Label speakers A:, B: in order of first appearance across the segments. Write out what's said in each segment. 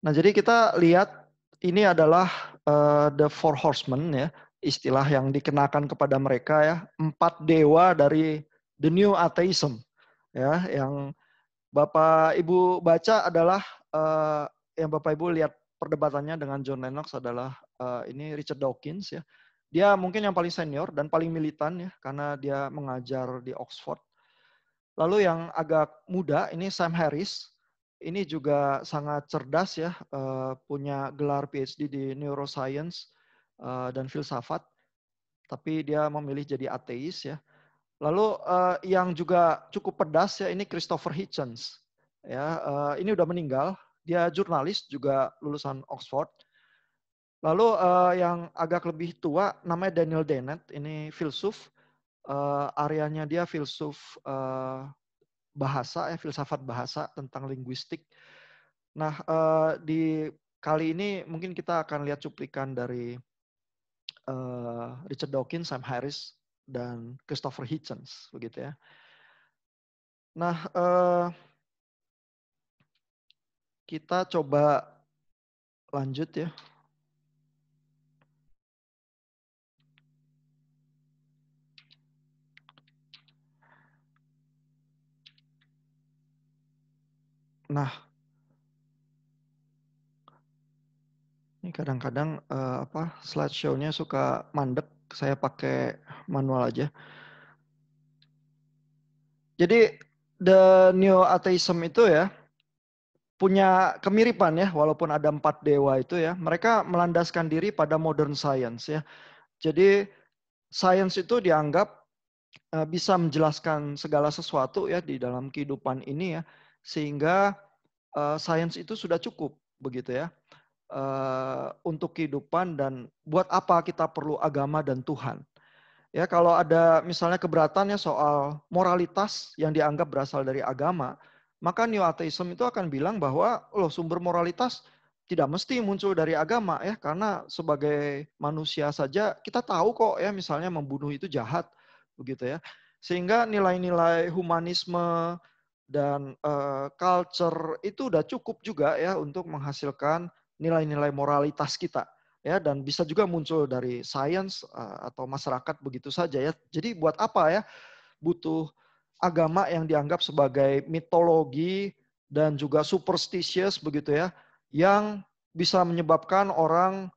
A: Nah, jadi kita lihat ini adalah the four horsemen ya, istilah yang dikenakan kepada mereka ya, 4 dewa dari the new atheism ya, yang Bapak Ibu baca adalah yang Bapak Ibu lihat perdebatannya dengan John Lennox adalah ini Richard Dawkins ya. Dia mungkin yang paling senior dan paling militan ya, karena dia mengajar di Oxford. Lalu yang agak muda ini Sam Harris. Ini juga sangat cerdas ya, punya gelar PhD di neuroscience dan filsafat, tapi dia memilih jadi ateis ya. Lalu yang juga cukup pedas ya ini Christopher Hitchens. Ya, ini udah meninggal. Dia jurnalis juga lulusan Oxford. Lalu yang agak lebih tua namanya Daniel Dennett. Ini filsuf. Areanya dia filsuf bahasa ya, filsafat bahasa tentang linguistik. Nah, di kali ini mungkin kita akan lihat cuplikan dari Richard Dawkins, Sam Harris, dan Christopher Hitchens, begitu ya. Nah, kita coba lanjut ya. Nah, ini kadang-kadang slideshow-nya suka mandek. Saya pakai manual aja. Jadi the neo atheism itu ya punya kemiripan ya, walaupun ada 4 dewa itu ya. Mereka melandaskan diri pada modern science ya. Jadi science itu dianggap bisa menjelaskan segala sesuatu ya di dalam kehidupan ini ya, sehingga science itu sudah cukup begitu ya untuk kehidupan, dan buat apa kita perlu agama dan Tuhan. Ya, kalau ada misalnya keberatan ya soal moralitas yang dianggap berasal dari agama, maka neo atheism itu akan bilang bahwa loh, sumber moralitas tidak mesti muncul dari agama ya, karena sebagai manusia saja kita tahu kok ya, misalnya membunuh itu jahat begitu ya. Sehingga nilai-nilai humanisme dan culture itu udah cukup juga ya untuk menghasilkan nilai-nilai moralitas kita ya, dan bisa juga muncul dari sains atau masyarakat begitu saja ya. Jadi buat apa ya butuh agama yang dianggap sebagai mitologi dan juga superstitious begitu ya, yang bisa menyebabkan orang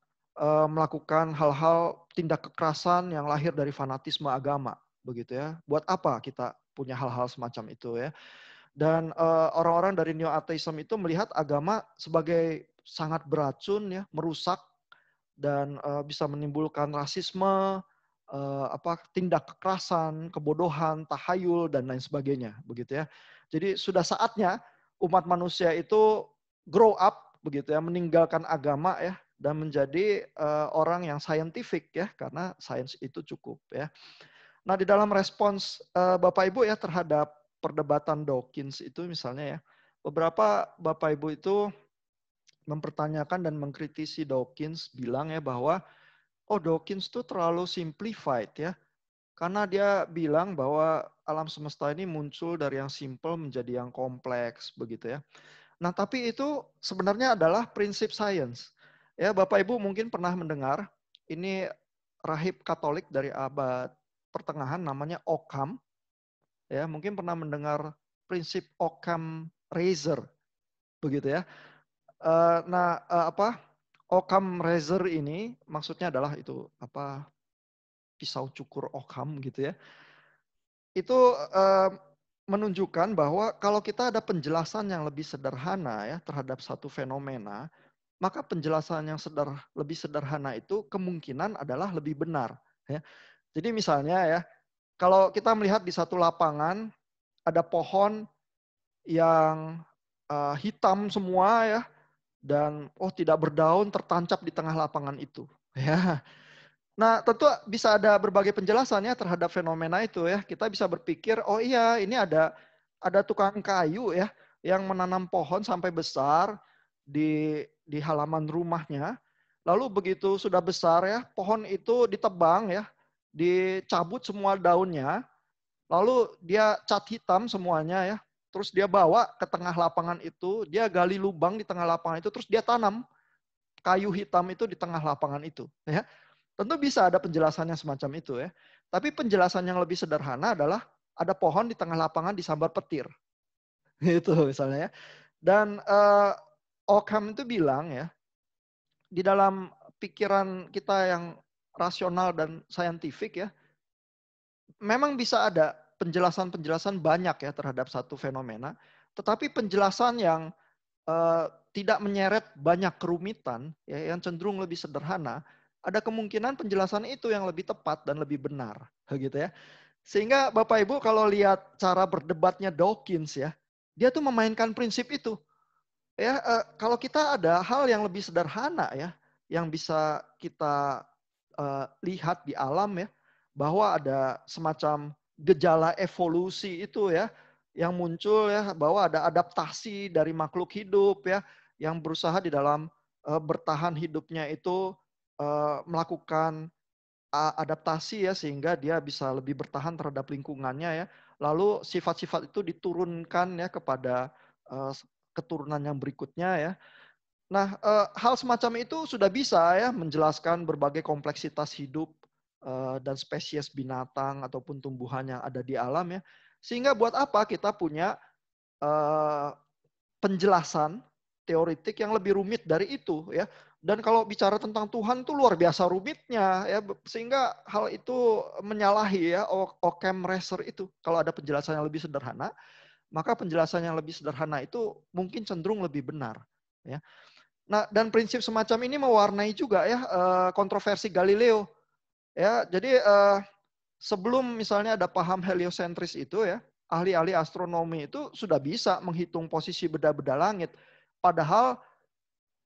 A: melakukan hal-hal tindak kekerasan yang lahir dari fanatisme agama begitu ya. Buat apa kita punya hal-hal semacam itu ya. Dan orang-orang dari neo atheism itu melihat agama sebagai sangat beracun ya, merusak, dan bisa menimbulkan rasisme, tindak kekerasan, kebodohan, tahayul, dan lain sebagainya, begitu ya. Jadi sudah saatnya umat manusia itu grow up, begitu ya, meninggalkan agama ya, dan menjadi orang yang scientific ya, karena sains itu cukup ya. Nah, di dalam respons Bapak Ibu ya terhadap perdebatan Dawkins itu misalnya ya, beberapa Bapak Ibu itu mempertanyakan dan mengkritisi Dawkins, bilang ya bahwa oh, Dawkins itu terlalu simplified ya. Karena dia bilang bahwa alam semesta ini muncul dari yang simple menjadi yang kompleks begitu ya. Nah, tapi itu sebenarnya adalah prinsip sains. Ya, Bapak Ibu mungkin pernah mendengar ini rahib Katolik dari abad pertengahan namanya Occam. Ya, mungkin pernah mendengar prinsip Occam Razor begitu ya. Occam Razor ini maksudnya adalah itu pisau cukur Occam gitu ya. Itu menunjukkan bahwa kalau kita ada penjelasan yang lebih sederhana ya terhadap satu fenomena, maka penjelasan yang lebih sederhana itu kemungkinan adalah lebih benar ya. Jadi misalnya ya, kalau kita melihat di satu lapangan ada pohon yang hitam semua ya, dan tidak berdaun, tertancap di tengah lapangan itu ya. Nah, tentu bisa ada berbagai penjelasan ya terhadap fenomena itu ya. Kita bisa berpikir, oh iya, ini ada tukang kayu ya yang menanam pohon sampai besar di halaman rumahnya. Lalu begitu sudah besar ya, pohon itu ditebang ya, dicabut semua daunnya, lalu dia cat hitam semuanya ya. terus dia bawa ke tengah lapangan itu, dia gali lubang di tengah lapangan itu, terus dia tanam kayu hitam itu di tengah lapangan itu. Ya. Tentu bisa ada penjelasannya semacam itu ya. Tapi penjelasan yang lebih sederhana adalah ada pohon di tengah lapangan disambar petir. Itu misalnya ya. Dan Occam itu bilang ya, di dalam pikiran kita yang rasional dan saintifik ya, memang bisa ada penjelasan-penjelasan banyak ya terhadap satu fenomena, tetapi penjelasan yang tidak menyeret banyak kerumitan, ya, yang cenderung lebih sederhana, ada kemungkinan penjelasan itu yang lebih tepat dan lebih benar, gitu ya. Sehingga Bapak Ibu kalau lihat cara berdebatnya Dawkins ya, dia tuh memainkan prinsip itu. Ya, kalau kita ada hal yang lebih sederhana ya, yang bisa kita lihat di alam ya, bahwa ada semacam gejala evolusi itu ya, yang muncul ya, bahwa ada adaptasi dari makhluk hidup ya, yang berusaha di dalam bertahan hidupnya itu melakukan adaptasi ya, sehingga dia bisa lebih bertahan terhadap lingkungannya ya. Lalu sifat-sifat itu diturunkan ya kepada keturunan yang berikutnya ya. Nah, hal semacam itu sudah bisa ya menjelaskan berbagai kompleksitas hidup dan spesies binatang ataupun tumbuhan yang ada di alam ya. Sehingga buat apa kita punya eh, penjelasan teoritik yang lebih rumit dari itu ya. Dan kalau bicara tentang Tuhan itu luar biasa rumitnya ya, sehingga hal itu menyalahi ya Occam Racer itu. Kalau ada penjelasan yang lebih sederhana, maka penjelasan yang lebih sederhana itu mungkin cenderung lebih benar ya. Nah, dan prinsip semacam ini mewarnai juga ya kontroversi Galileo. Ya, jadi sebelum misalnya ada paham heliosentris itu ya, ahli-ahli astronomi itu sudah bisa menghitung posisi benda-benda langit. Padahal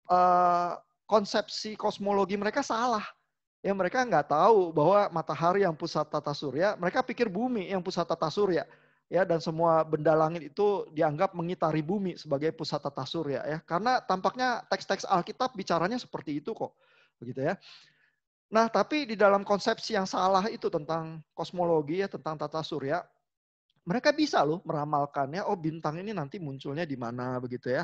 A: eh, konsepsi kosmologi mereka salah. Ya, mereka nggak tahu bahwa matahari yang pusat tata surya, mereka pikir bumi yang pusat tata surya. Ya, dan semua benda langit itu dianggap mengitari bumi sebagai pusat tata surya ya. Karena tampaknya teks-teks Alkitab bicaranya seperti itu kok. Begitu ya. Nah, tapi di dalam konsepsi yang salah itu tentang kosmologi ya, tentang tata surya, mereka bisa loh meramalkannya, oh bintang ini nanti munculnya di mana begitu ya.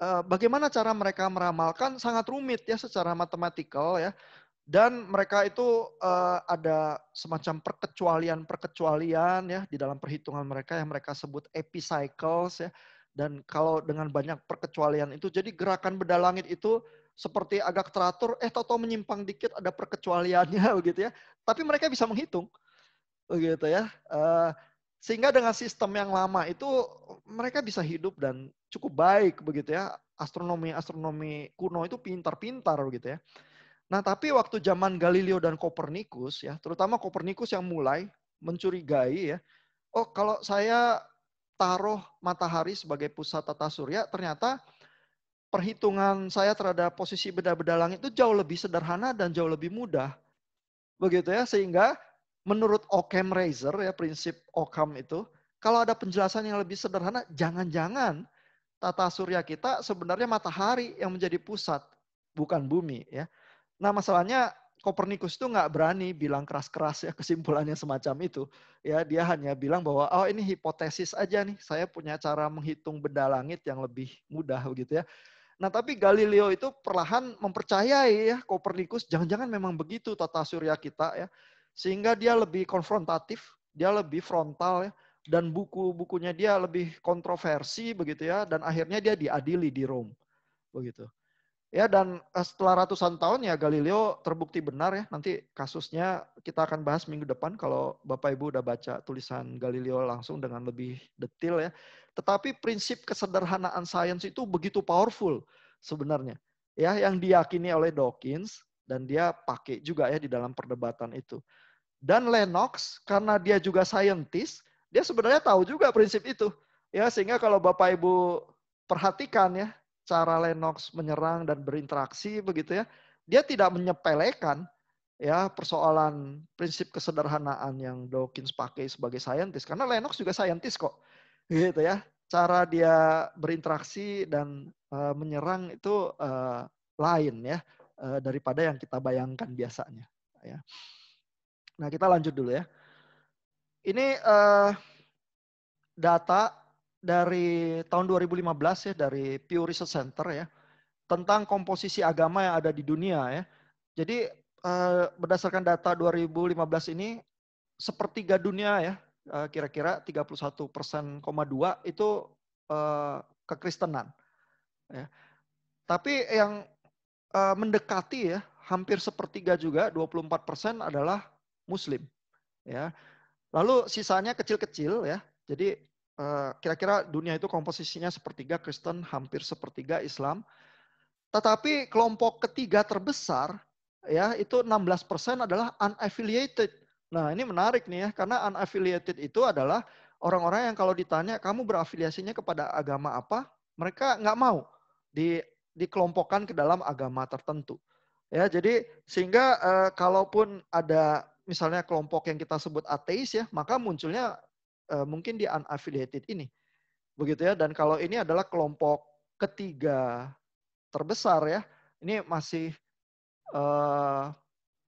A: Bagaimana cara mereka meramalkan sangat rumit ya secara matematikal ya. Dan mereka itu ada semacam perkecualian-perkecualian ya di dalam perhitungan mereka yang mereka sebut epicycles ya. Dan kalau dengan banyak perkecualian itu, jadi gerakan benda langit itu seperti agak teratur, tahu-tahu menyimpang dikit ada perkecualiannya begitu ya. Tapi mereka bisa menghitung begitu ya. Sehingga dengan sistem yang lama itu mereka bisa hidup dan cukup baik begitu ya. Astronomi kuno itu pintar-pintar begitu ya. Nah, tapi waktu zaman Galileo dan Kopernikus ya, terutama Kopernikus yang mulai mencurigai ya, oh kalau saya taruh matahari sebagai pusat tata surya, ternyata perhitungan saya terhadap posisi benda-benda langit itu jauh lebih sederhana dan jauh lebih mudah. Begitu ya, sehingga menurut Occam Razor ya, prinsip Occam itu, kalau ada penjelasan yang lebih sederhana, jangan-jangan tata surya kita sebenarnya matahari yang menjadi pusat, bukan bumi ya. Nah, masalahnya Kopernikus itu nggak berani bilang keras-keras ya kesimpulannya semacam itu. Ya, dia hanya bilang bahwa oh ini hipotesis aja nih. Saya punya cara menghitung benda langit yang lebih mudah begitu ya. Nah, tapi Galileo itu perlahan mempercayai ya Kopernikus jangan-jangan memang begitu tata surya kita ya. Sehingga dia lebih konfrontatif, dia lebih frontal ya, dan buku-bukunya dia lebih kontroversi begitu ya, dan akhirnya dia diadili di Rome begitu. Ya, dan setelah ratusan tahun ya Galileo terbukti benar ya. Nanti kasusnya kita akan bahas minggu depan kalau Bapak Ibu udah baca tulisan Galileo langsung dengan lebih detail ya. Tetapi prinsip kesederhanaan sains itu begitu powerful sebenarnya. Ya, yang diyakini oleh Dawkins dan dia pakai juga ya di dalam perdebatan itu. Dan Lennox karena dia juga scientist, dia sebenarnya tahu juga prinsip itu. Ya, sehingga kalau Bapak Ibu perhatikan ya cara Lennox menyerang dan berinteraksi begitu ya, dia tidak menyepelekan ya persoalan prinsip kesederhanaan yang Dawkins pakai sebagai saintis karena Lennox juga saintis kok. Gitu ya. Cara dia berinteraksi dan menyerang itu lain ya daripada yang kita bayangkan biasanya ya. Nah, kita lanjut dulu ya. Ini data dari tahun 2015 ya, dari Pew Research Center ya, tentang komposisi agama yang ada di dunia ya. Jadi berdasarkan data 2015 ini, sepertiga dunia ya, kira-kira 31,2% itu kekristenan. Ya. Tapi yang mendekati ya, hampir sepertiga juga, 24% adalah Muslim. Ya. Lalu sisanya kecil-kecil ya. Jadi kira-kira dunia itu komposisinya sepertiga Kristen, hampir sepertiga Islam. Tetapi kelompok ketiga terbesar ya itu 16% adalah unaffiliated. Nah ini menarik nih ya, karena unaffiliated itu adalah orang-orang yang kalau ditanya kamu berafiliasinya kepada agama apa, mereka nggak mau dikelompokkan ke dalam agama tertentu. Ya jadi sehingga kalaupun ada misalnya kelompok yang kita sebut ateis ya, maka munculnya mungkin di unaffiliated ini. Begitu ya, dan kalau ini adalah kelompok ketiga terbesar ya. Ini masih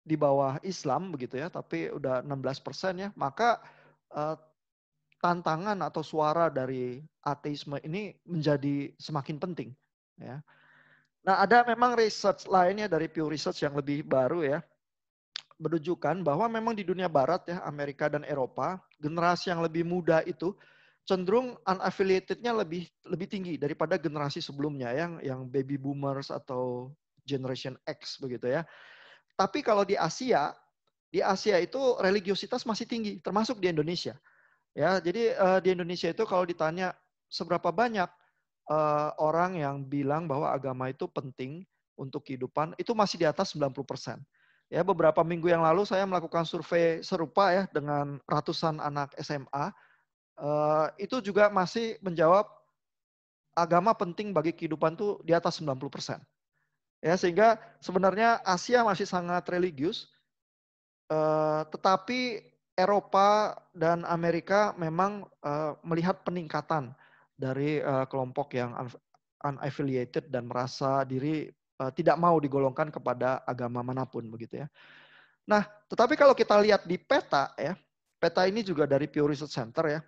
A: di bawah Islam begitu ya, tapi udah 16% ya. Maka tantangan atau suara dari ateisme ini menjadi semakin penting ya. Nah, ada memang research lainnya dari Pew Research yang lebih baru ya, menunjukkan bahwa memang di dunia barat ya, Amerika dan Eropa, generasi yang lebih muda itu cenderung unaffiliated-nya lebih tinggi daripada generasi sebelumnya yang baby boomers atau generation X begitu ya. Tapi kalau di Asia itu religiositas masih tinggi, termasuk di Indonesia. Ya, jadi di Indonesia itu kalau ditanya seberapa banyak orang yang bilang bahwa agama itu penting untuk kehidupan, itu masih di atas 90%. Ya, beberapa minggu yang lalu saya melakukan survei serupa ya dengan ratusan anak SMA. Itu juga masih menjawab agama penting bagi kehidupan tuh di atas 90%. Ya, sehingga sebenarnya Asia masih sangat religius, tetapi Eropa dan Amerika memang melihat peningkatan dari kelompok yang unaffiliated dan merasa diri tidak mau digolongkan kepada agama manapun begitu ya. Nah, tetapi kalau kita lihat di peta ya, peta ini juga dari Pew Research Center ya,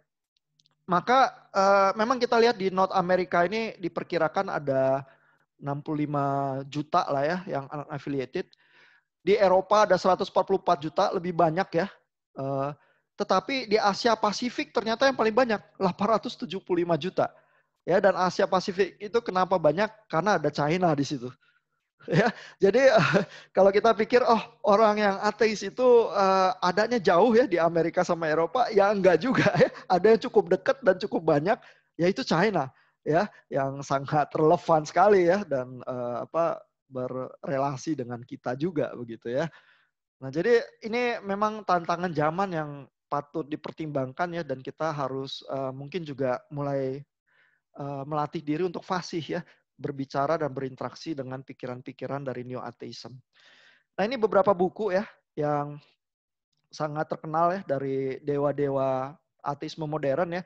A: maka memang kita lihat di North America ini diperkirakan ada 65 juta lah ya yang unaffiliated. Di Eropa ada 144 juta, lebih banyak ya. Tetapi di Asia Pasifik ternyata yang paling banyak, 875 juta. Ya, dan Asia Pasifik itu kenapa banyak? Karena ada China di situ. Ya, jadi kalau kita pikir oh orang yang ateis itu adanya jauh ya di Amerika sama Eropa, ya enggak juga ya. Ada yang cukup dekat dan cukup banyak, yaitu China ya, yang sangat relevan sekali ya dan berrelasi dengan kita juga begitu ya. Nah, jadi ini memang tantangan zaman yang patut dipertimbangkan ya, dan kita harus mungkin juga mulai melatih diri untuk fasih ya, berbicara dan berinteraksi dengan pikiran-pikiran dari Neo Atheism. Nah, ini beberapa buku ya yang sangat terkenal ya dari dewa-dewa ateisme modern ya.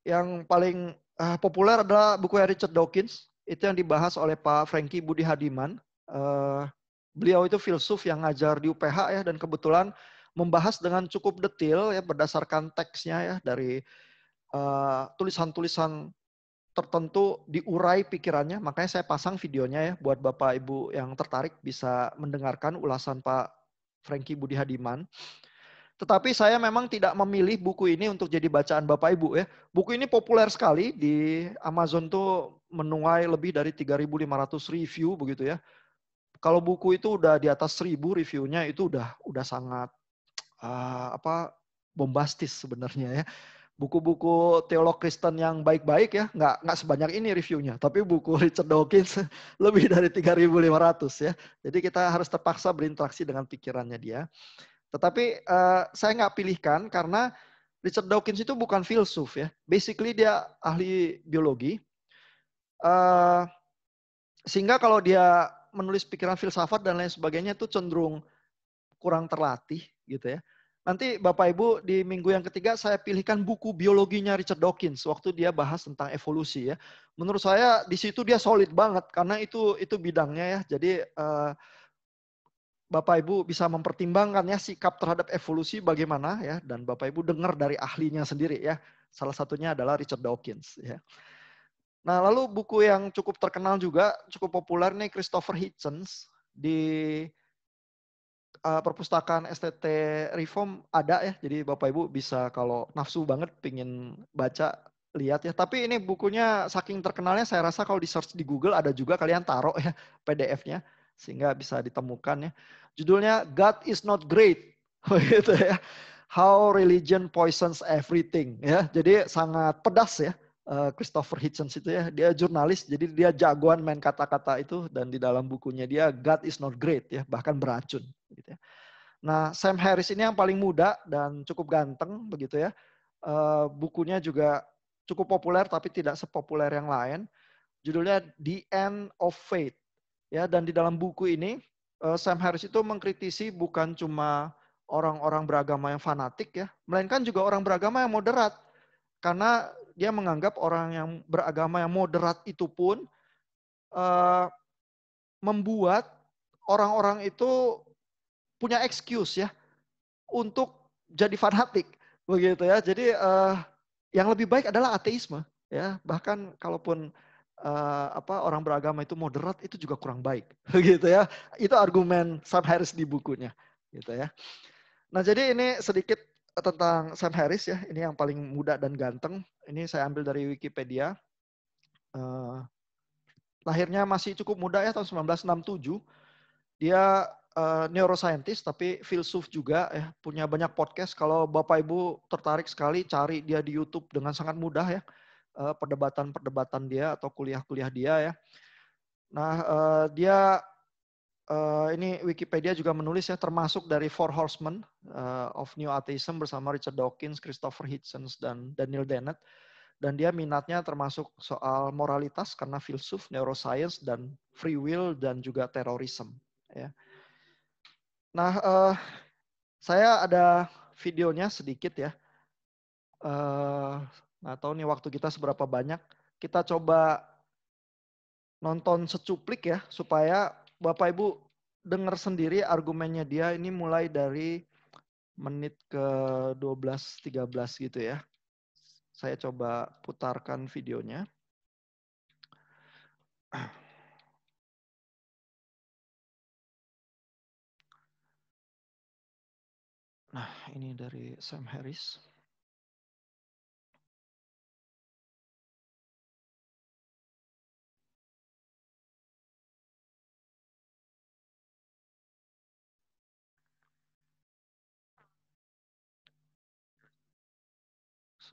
A: Yang paling populer adalah buku Richard Dawkins, itu yang dibahas oleh Pak Franky Budi Hadiman. Beliau itu filsuf yang ngajar di UPH ya, dan kebetulan membahas dengan cukup detail ya berdasarkan teksnya ya dari tulisan-tulisan tertentu diurai pikirannya. Makanya saya pasang videonya ya buat Bapak Ibu yang tertarik bisa mendengarkan ulasan Pak Franky Budi Hadiman. Tetapi saya memang tidak memilih buku ini untuk jadi bacaan Bapak Ibu ya. Buku ini populer sekali di Amazon tuh menuai lebih dari 3.500 review begitu ya. Kalau buku itu udah di atas 1.000 reviewnya itu udah sangat bombastis sebenarnya ya. Buku-buku teolog Kristen yang baik-baik ya, nggak sebanyak ini reviewnya. Tapi buku Richard Dawkins lebih dari 3.500 ya. Jadi kita harus terpaksa berinteraksi dengan pikirannya dia. Tetapi saya nggak pilihkan karena Richard Dawkins itu bukan filsuf ya. Basically dia ahli biologi. Sehingga kalau dia menulis pikiran filsafat dan lain sebagainya itu cenderung kurang terlatih gitu ya. Nanti Bapak Ibu di minggu yang ketiga saya pilihkan buku biologinya Richard Dawkins waktu dia bahas tentang evolusi ya. Menurut saya di situ dia solid banget karena itu bidangnya ya. Jadi Bapak Ibu bisa mempertimbangkan ya sikap terhadap evolusi bagaimana ya, dan Bapak Ibu dengar dari ahlinya sendiri ya. Salah satunya adalah Richard Dawkins ya. Nah, lalu buku yang cukup terkenal juga, cukup populer nih, Christopher Hitchens di perpustakaan STT Reform ada ya. Jadi Bapak Ibu bisa kalau nafsu banget pingin baca, lihat ya. Tapi ini bukunya saking terkenalnya, saya rasa kalau di search di Google ada juga, kalian taruh ya PDF-nya sehingga bisa ditemukan ya. Judulnya God is Not Great. Gitu ya. How Religion Poisons Everything ya. Jadi sangat pedas ya. Christopher Hitchens itu ya, dia jurnalis, jadi dia jagoan main kata-kata itu, dan di dalam bukunya dia God is Not Great ya, bahkan beracun gitu ya. Nah, Sam Harris ini yang paling muda dan cukup ganteng begitu ya. Bukunya juga cukup populer tapi tidak sepopuler yang lain. Judulnya The End of Faith. Ya, dan di dalam buku ini Sam Harris itu mengkritisi bukan cuma orang-orang beragama yang fanatik ya, melainkan juga orang beragama yang moderat. Karena dia menganggap orang yang beragama yang moderat itu pun membuat orang-orang itu punya excuse ya untuk jadi fanatik begitu ya. Jadi yang lebih baik adalah ateisme ya. Bahkan kalaupun orang beragama itu moderat, itu juga kurang baik gitu ya. Itu argumen Sam Harris di bukunya gitu ya. Nah, jadi ini sedikit tentang Sam Harris ya. Ini yang paling muda dan ganteng. Ini saya ambil dari Wikipedia. Lahirnya masih cukup muda ya, tahun 1967. Dia neuroscientist tapi filsuf juga ya, punya banyak podcast. Kalau Bapak Ibu tertarik sekali, cari dia di YouTube dengan sangat mudah ya. Perdebatan-perdebatan dia atau kuliah-kuliah dia ya. Nah, dia ini Wikipedia juga menulis ya, termasuk dari Four Horsemen of New Atheism bersama Richard Dawkins, Christopher Hitchens, dan Daniel Dennett. Dan dia minatnya termasuk soal moralitas karena filsuf, neuroscience, dan free will, dan juga terorisme. Ya. Nah, saya ada videonya sedikit ya. Nggak tahu nih waktu kita seberapa banyak. Kita coba nonton secuplik ya, supaya Bapak Ibu dengar sendiri argumennya dia. Ini mulai dari menit ke 12-13 gitu ya. Saya coba putarkan videonya. Nah, ini dari Sam Harris.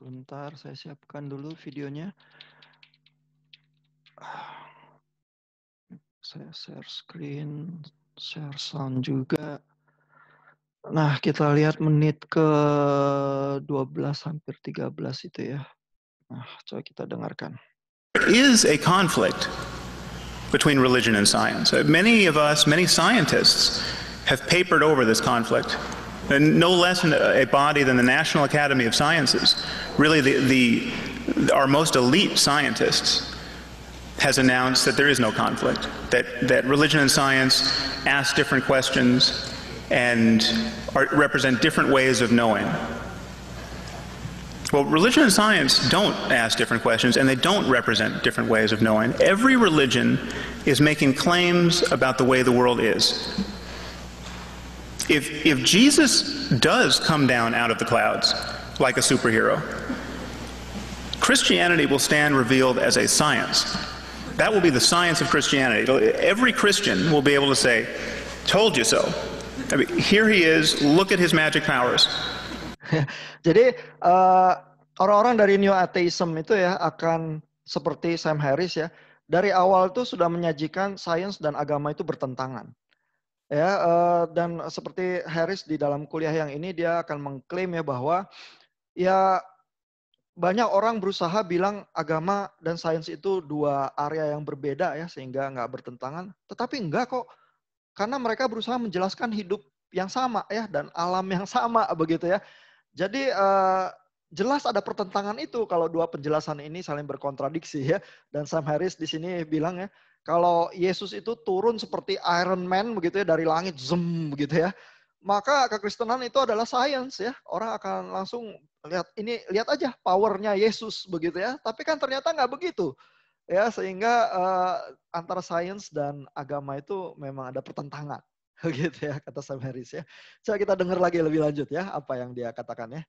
A: Sebentar, saya siapkan dulu videonya. Saya share screen, share sound juga. Nah, kita lihat menit ke 12 hampir 13 itu ya. Nah, coba kita dengarkan.
B: There is a conflict between religion and science. Many of us, many scientists have papered over this conflict. And no less a body than the National Academy of Sciences, really our most elite scientists, has announced that there is no conflict, that religion and science ask different questions and represent different ways of knowing. Well, religion and science don't ask different questions, and they don't represent different ways of knowing. Every religion is making claims about the way the world is. If Jesus does come down out of the clouds like a superhero, Christianity will stand revealed as a science. That will be the science of Christianity. Every Christian will be able to say, "Told you so." I mean, here he is, look at his magic powers.
A: Jadi orang-orang dari New Atheism itu ya akan seperti Sam Harris ya. Dari awal tuh sudah menyajikan sains dan agama itu bertentangan. Ya, dan seperti Harris di dalam kuliah yang ini, dia akan mengklaim ya bahwa ya banyak orang berusaha bilang agama dan sains itu dua area yang berbeda ya, sehingga nggak bertentangan. Tetapi enggak kok, karena mereka berusaha menjelaskan hidup yang sama ya, dan alam yang sama begitu ya. Jadi jelas ada pertentangan itu kalau dua penjelasan ini saling berkontradiksi ya. Dan Sam Harris di sini bilang ya, Kalau Yesus itu turun seperti Iron Man begitu ya dari langit, zoom begitu ya. Maka kekristenan itu adalah sains ya. Orang akan langsung lihat aja powernya Yesus begitu ya. Tapi kan ternyata nggak begitu ya, sehingga antara sains dan agama itu memang ada pertentangan. Gitu ya kata Sam Harris ya. Coba kita dengar lagi lebih lanjut ya apa yang dia katakan ya.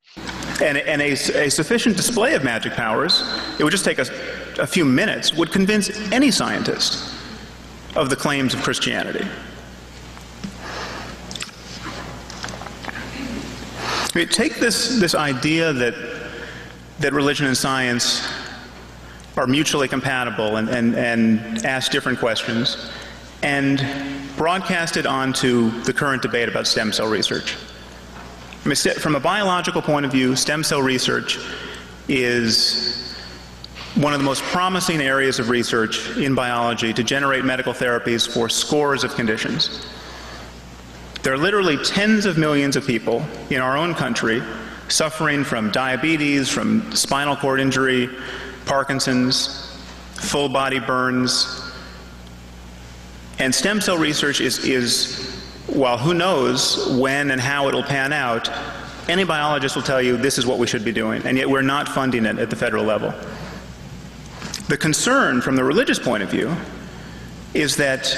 B: And a sufficient display of magic powers, it would just take a few minutes, would convince any scientist of the claims of Christianity. I mean, take this idea that religion and science are mutually compatible and ask different questions, and broadcast it onto the current debate about stem cell research. I mean, from a biological point of view, stem cell research is one of the most promising areas of research in biology to generate medical therapies for scores of conditions. There are literally tens of millions of people in our own country suffering from diabetes, from spinal cord injury, Parkinson's, full body burns. And stem cell research is, well, who knows when and how it'll pan out. Any biologist will tell you this is what we should be doing, and yet we're not funding it at the federal level. The concern from the religious point of view is that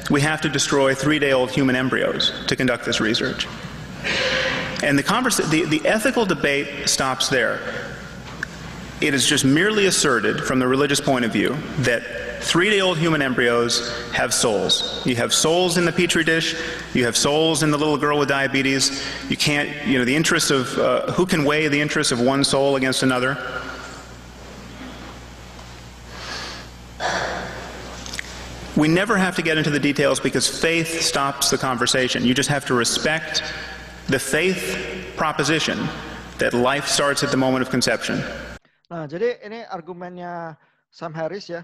B: we have to destroy 3-day-old human embryos to conduct this research. And the ethical debate stops there. It is just merely asserted from the religious point of view that 3-day-old human embryos have souls. You have souls in the petri dish. You have souls in the little girl with diabetes. You can't, the interests of, who can weigh the interests of one soul against another? We never have to get into the details because faith stops the conversation. You just have to respect the faith proposition that life starts at the moment of conception.
A: Nah, jadi ini argumennya Sam Harris ya.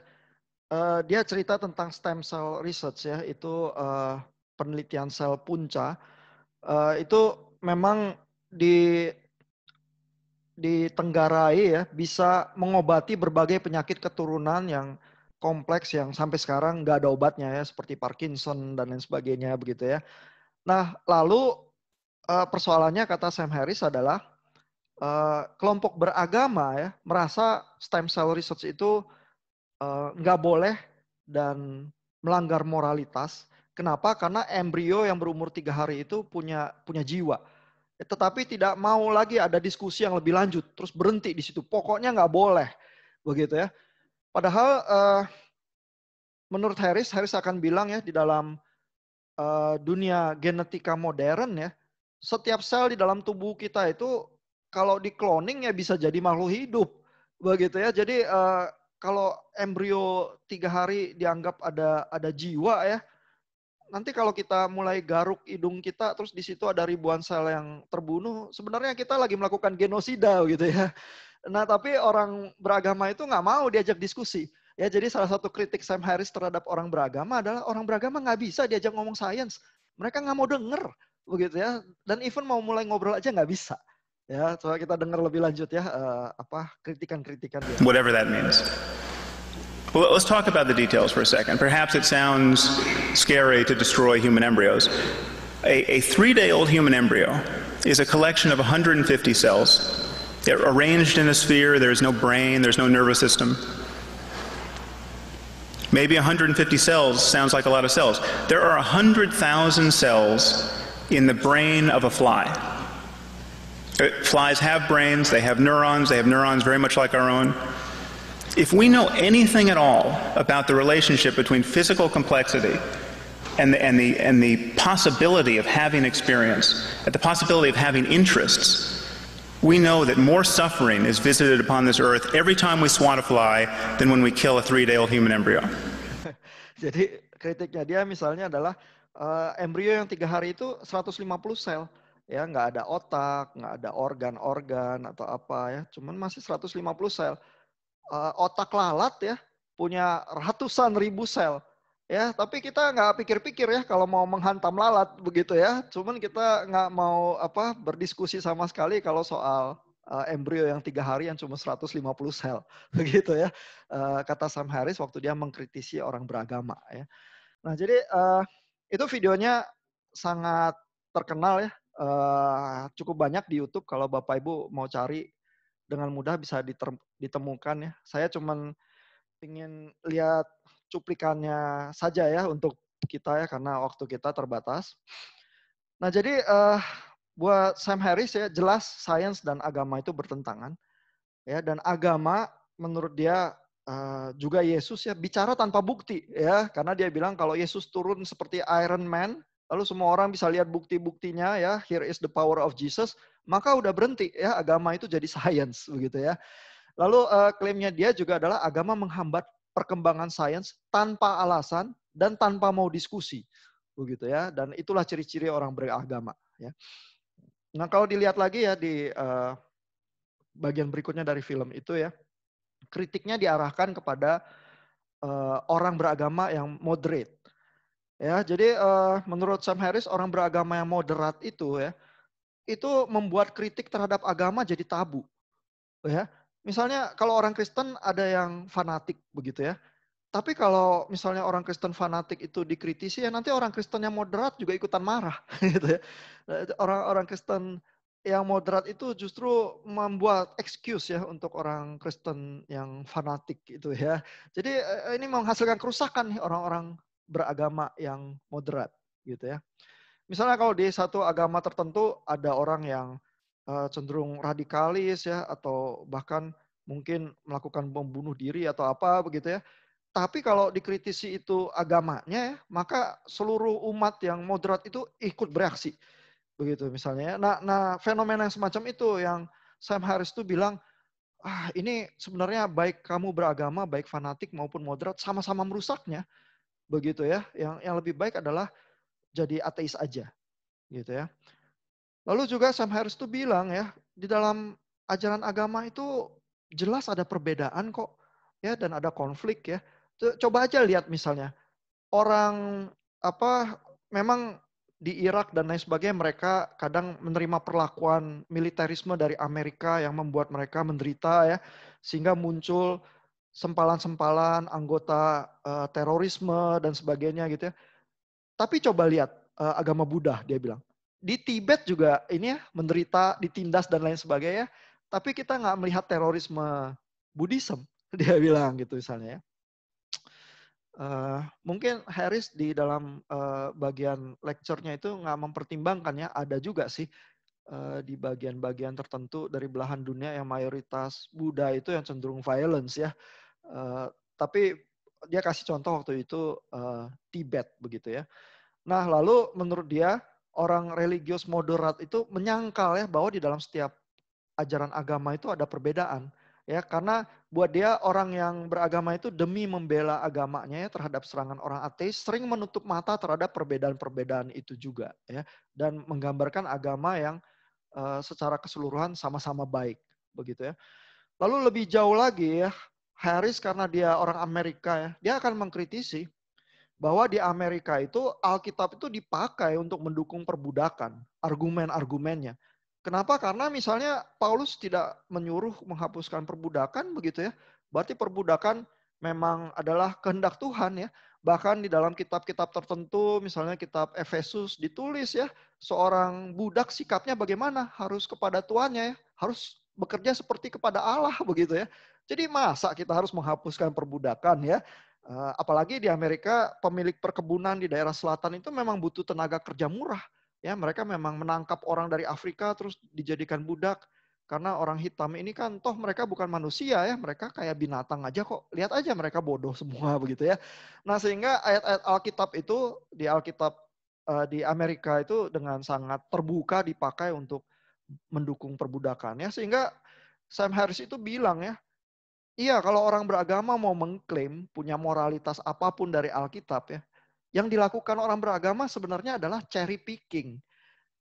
A: Dia cerita tentang stem cell research ya, itu penelitian sel punca. Itu memang ditenggarai ya, bisa mengobati berbagai penyakit keturunan yang kompleks yang sampai sekarang nggak ada obatnya ya, seperti Parkinson dan lain sebagainya begitu ya. Nah, lalu persoalannya kata Sam Harris adalah kelompok beragama ya merasa stem cell research itu nggak boleh dan melanggar moralitas. Kenapa? Karena embrio yang berumur 3 hari itu punya jiwa. Tetapi tidak mau lagi ada diskusi yang lebih lanjut, terus berhenti di situ. Pokoknya nggak boleh, begitu ya. Padahal menurut Harris akan bilang ya di dalam dunia genetika modern ya, setiap sel di dalam tubuh kita itu kalau di cloning ya bisa jadi makhluk hidup, begitu ya. Jadi kalau embrio 3 hari dianggap ada jiwa ya, nanti kalau kita mulai garuk hidung kita, terus di situ ada ribuan sel yang terbunuh, sebenarnya kita lagi melakukan genosida gitu ya. Nah tapi orang beragama itu nggak mau diajak diskusi. Ya jadi salah satu kritik Sam Harris terhadap orang beragama adalah orang beragama nggak bisa diajak ngomong sains. Mereka nggak mau denger, begitu ya. Dan even mau mulai ngobrol aja nggak bisa. Ya, coba kita dengar lebih lanjut ya, kritikan-kritikan dia.
B: Whatever that means. Well, let's talk about the details for a second. Perhaps it sounds scary to destroy human embryos. A 3-day-old human embryo is a collection of 150 cells. They're arranged in a sphere. There's no brain. There's no nervous system. Maybe 150 cells sounds like a lot of cells. There are 100,000 cells in the brain of a fly. Flies have brains, they have neurons very much like our own. If we know anything at all about the relationship between physical complexity and the possibility of having experience, and the possibility of having interests, we know that more suffering is visited upon this earth every time we swat a fly than when we kill a 3-day-old human embryo.
A: Jadi kritiknya dia misalnya adalah embrio yang 3 hari itu 150 sel. Ya, nggak ada otak, nggak ada organ-organ atau apa ya, cuman masih 150 sel. Otak lalat ya, punya ratusan ribu sel. Ya, tapi kita nggak pikir-pikir ya kalau mau menghantam lalat begitu ya. Cuman kita nggak mau berdiskusi sama sekali kalau soal embrio yang 3 hari yang cuma 150 sel, begitu ya. Kata Sam Harris waktu dia mengkritisi orang beragama ya. Nah jadi itu videonya sangat terkenal ya, cukup banyak di YouTube kalau Bapak Ibu mau cari dengan mudah bisa ditemukan ya. Saya cuman ingin lihat cuplikannya saja ya untuk kita ya karena waktu kita terbatas. Nah jadi buat Sam Harris ya jelas sains dan agama itu bertentangan ya dan agama menurut dia juga Yesus ya bicara tanpa bukti ya karena dia bilang kalau Yesus turun seperti Iron Man lalu semua orang bisa lihat bukti-buktinya ya here is the power of Jesus maka udah berhenti ya agama itu jadi sains begitu ya. Lalu klaimnya dia juga adalah agama menghambat perkembangan sains tanpa alasan dan tanpa mau diskusi begitu ya dan itulah ciri-ciri orang beragama ya. Nah kalau dilihat lagi ya di bagian berikutnya dari film itu ya, kritiknya diarahkan kepada orang beragama yang moderate. Ya, jadi menurut Sam Harris orang beragama yang moderat itu ya, itu membuat kritik terhadap agama jadi tabu. Ya, misalnya kalau orang Kristen ada yang fanatik begitu ya. Tapi kalau misalnya orang Kristen fanatik itu dikritisi ya nanti orang Kristen yang moderat juga ikutan marah gitu ya. Orang-orang Kristen yang moderat itu justru membuat excuse ya untuk orang Kristen yang fanatik gitu ya. Jadi ini menghasilkan kerusakan nih orang-orang beragama yang moderat gitu ya. Misalnya kalau di satu agama tertentu ada orang yang cenderung radikalis ya atau bahkan mungkin melakukan bom bunuh diri atau apa begitu ya. Tapi kalau dikritisi itu agamanya ya, maka seluruh umat yang moderat itu ikut bereaksi. Begitu misalnya ya. Nah fenomena yang semacam itu yang Sam Harris itu bilang, ini sebenarnya baik kamu beragama, baik fanatik maupun moderat sama-sama merusaknya. Begitu ya. Yang lebih baik adalah jadi ateis aja. Gitu ya. Lalu juga Sam Harris itu bilang ya, di dalam ajaran agama itu jelas ada perbedaan kok. Ya dan ada konflik ya. Coba aja lihat misalnya orang memang di Irak dan lain sebagainya mereka kadang menerima perlakuan militerisme dari Amerika yang membuat mereka menderita ya sehingga muncul sempalan-sempalan anggota terorisme dan sebagainya gitu ya. Tapi coba lihat agama Buddha dia bilang. Di Tibet juga ini ya menderita, ditindas dan lain sebagainya. Tapi kita nggak melihat terorisme Buddhism dia bilang gitu misalnya ya. Mungkin Harris di dalam bagian lecture-nya itu nggak mempertimbangkan ya, ada juga sih di bagian-bagian tertentu dari belahan dunia yang mayoritas Buddha itu yang cenderung violence ya. Tapi dia kasih contoh waktu itu Tibet begitu ya. Nah lalu menurut dia orang religius moderat itu menyangkal ya bahwa di dalam setiap ajaran agama itu ada perbedaan. Ya, karena buat dia orang yang beragama itu demi membela agamanya ya terhadap serangan orang ateis sering menutup mata terhadap perbedaan-perbedaan itu juga ya dan menggambarkan agama yang secara keseluruhan sama-sama baik begitu ya. Lalu lebih jauh lagi ya Harris karena dia orang Amerika ya, dia akan mengkritisi bahwa di Amerika itu Alkitab itu dipakai untuk mendukung perbudakan, argumen-argumennya. Kenapa? Karena misalnya Paulus tidak menyuruh menghapuskan perbudakan begitu ya. Berarti perbudakan memang adalah kehendak Tuhan ya. Bahkan di dalam kitab-kitab tertentu, misalnya kitab Efesus ditulis ya, seorang budak sikapnya bagaimana? Harus kepada tuannya ya, harus bekerja seperti kepada Allah begitu ya. Jadi masa kita harus menghapuskan perbudakan ya? Apalagi di Amerika pemilik perkebunan di daerah selatan itu memang butuh tenaga kerja murah. Ya, mereka memang menangkap orang dari Afrika terus dijadikan budak. Karena orang hitam ini kan toh mereka bukan manusia ya, mereka kayak binatang aja kok. Lihat aja mereka bodoh semua begitu ya. Nah, sehingga ayat-ayat Alkitab itu di Alkitab di Amerika itu dengan sangat terbuka dipakai untuk mendukung perbudakan ya. Sehingga Sam Harris itu bilang ya, iya, kalau orang beragama mau mengklaim punya moralitas apapun dari Alkitab ya, yang dilakukan orang beragama sebenarnya adalah cherry picking.